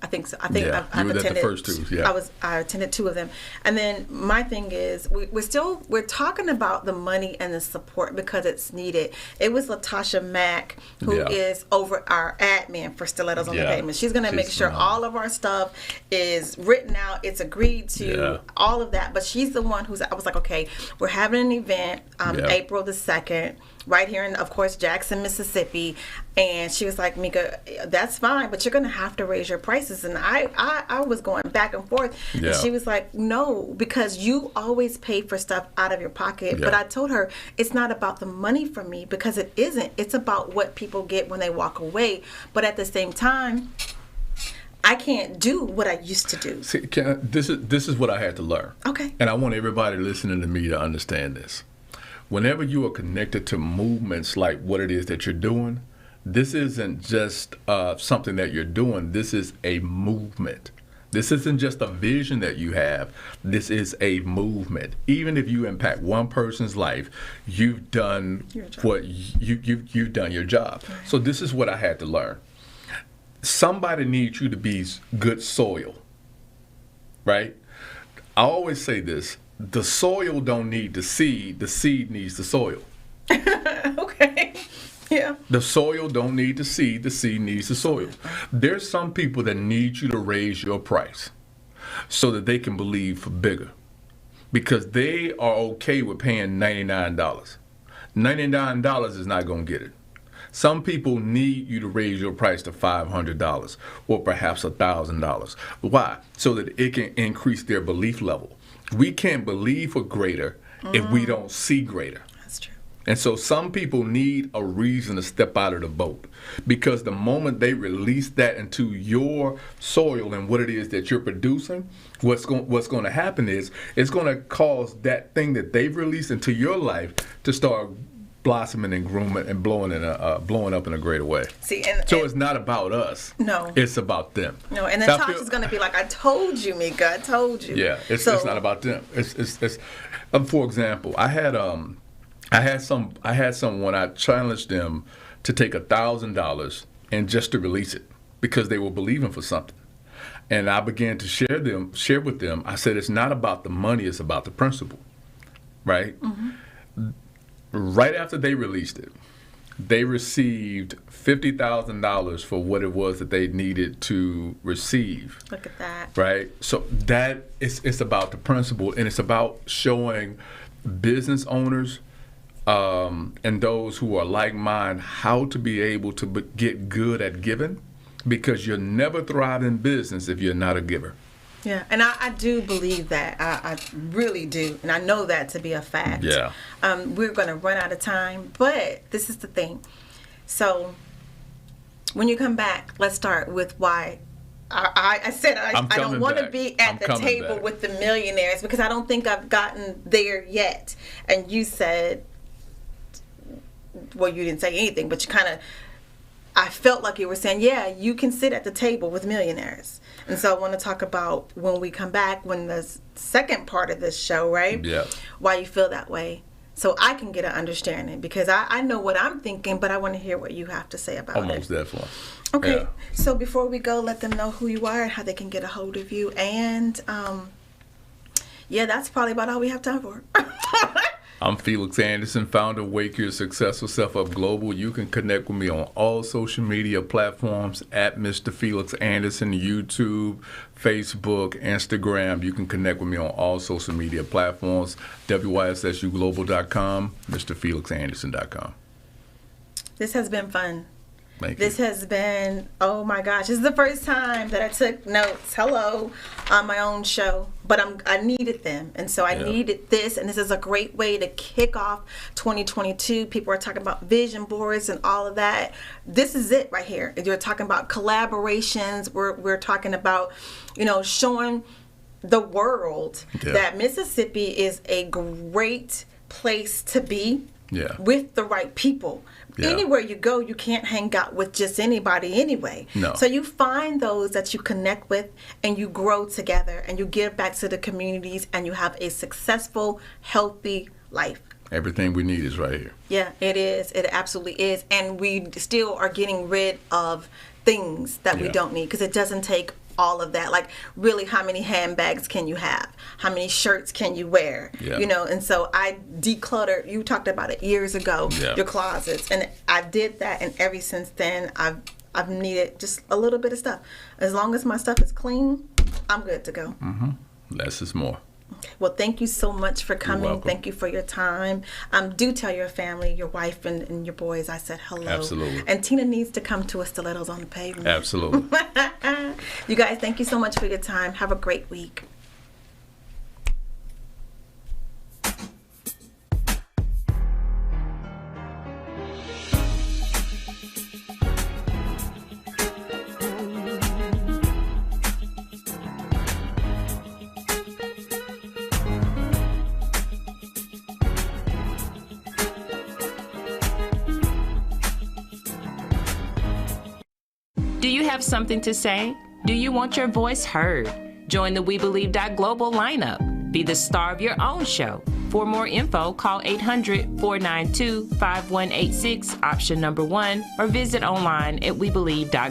I think so. I've you were attended at the first 2. Yeah, I attended 2 of them, and then my thing is we're talking about the money and the support because it's needed. It was Latasha Mack who is over our admin for Stilettos on the Pavement. She's gonna make sure all of our stuff is written out. It's agreed to, all of that. But she's the one I was like, okay, we're having an event April the 2nd. Right here in, of course, Jackson, Mississippi. And she was like, Mika, that's fine, but you're going to have to raise your prices. And I was going back and forth. And she was like, no, because you always pay for stuff out of your pocket. But I told her, it's not about the money for me, because it isn't. It's about what people get when they walk away. But at the same time, I can't do what I used to do. See, this is what I had to learn. Okay. And I want everybody listening to me to understand this. Whenever you are connected to movements like what it is that you're doing, this isn't just something that you're doing. This is a movement. This isn't just a vision that you have. This is a movement. Even if you impact one person's life, you've done what you've done your job. Right. So this is what I had to learn. Somebody needs you to be good soil, right? I always say this. The soil don't need the seed needs the soil. Okay. Yeah. The soil don't need the seed needs the soil. There's some people that need you to raise your price so that they can believe for bigger, because they are okay with paying $99. $99 is not going to get it. Some people need you to raise your price to $500 or perhaps $1,000. Why? So that it can increase their belief level. We can't believe for greater if we don't see greater. That's true. And so some people need a reason to step out of the boat, because the moment they release that into your soil and what it is that you're producing, what's going to happen is it's going to cause that thing that they've released into your life to start blossoming and grooming and blowing up in a greater way. See, so it's not about us. No. It's about them. No, and then Tasha's going to be like, I told you, Mika, I told you. Yeah, it's not about them. It's for example, I had someone, I challenged them to take $1,000 and just to release it because they were believing for something. And I began to share with them. I said, it's not about the money, it's about the principle. Right? Mm-hmm. Right after they released it, they received $50,000 for what it was that they needed to receive. Look at that. Right? So it's about the principle, and it's about showing business owners and those who are like mine how to be able to get good at giving, because you'll never thrive in business if you're not a giver. Yeah, and I do believe that. I really do. And I know that to be a fact. Yeah. We're going to run out of time, but this is the thing. So when you come back, let's start with why. I said I don't want to be at the table with the millionaires, because I don't think I've gotten there yet. And you said, well, you didn't say anything, but you kind of, I felt like you were saying, yeah, you can sit at the table with millionaires. And so I want to talk about, when we come back, when the second part of this show, right? Yeah. Why you feel that way. So I can get an understanding, because I know what I'm thinking, but I want to hear what you have to say about it. Almost definitely. Okay. Yeah. So before we go, let them know who you are and how they can get a hold of you. And yeah, that's probably about all we have time for. I'm Felix Anderson, founder of Wake Your Successful Self Up Global. You can connect with me on all social media platforms at Mr. Felix Anderson, YouTube, Facebook, Instagram. You can connect with me on all social media platforms, WYSSUglobal.com, MrFelixAnderson.com. This has been fun. Thank you. This has been, oh my gosh, this is the first time that I took notes, on my own show, but I needed them, and so I needed this, and this is a great way to kick off 2022. People are talking about vision boards and all of that. This is it right here. You're talking about collaborations. We're talking about, showing the world that Mississippi is a great place to be Yeah. with the right people. Yeah. Anywhere you go, you can't hang out with just anybody anyway. No. So you find those that you connect with and you grow together and you give back to the communities and you have a successful, healthy life. Everything we need is right here. Yeah, it is. It absolutely is. And we still are getting rid of things that we Yeah. don't need because it doesn't take all of that. Like, really, how many handbags can you have? How many shirts can you wear? Yeah. You know, and so I decluttered, you talked about it years ago, Yeah. your closets. And I did that, and ever since then, I've needed just a little bit of stuff. As long as my stuff is clean, I'm good to go. Less is more. Well, thank you so much for coming. welcome. Thank you for your time. Do tell your family, your wife, and your boys I said hello. Absolutely. And Tina needs to come to a Stilettos on the Pavement. Absolutely. You guys, thank you so much for your time. Have a great week. Do you have something to say? Do you want your voice heard? Join the We Believe Global lineup. Be the star of your own show. For more info, call 800-492-5186, option number 1, or visit online at webelieve.com.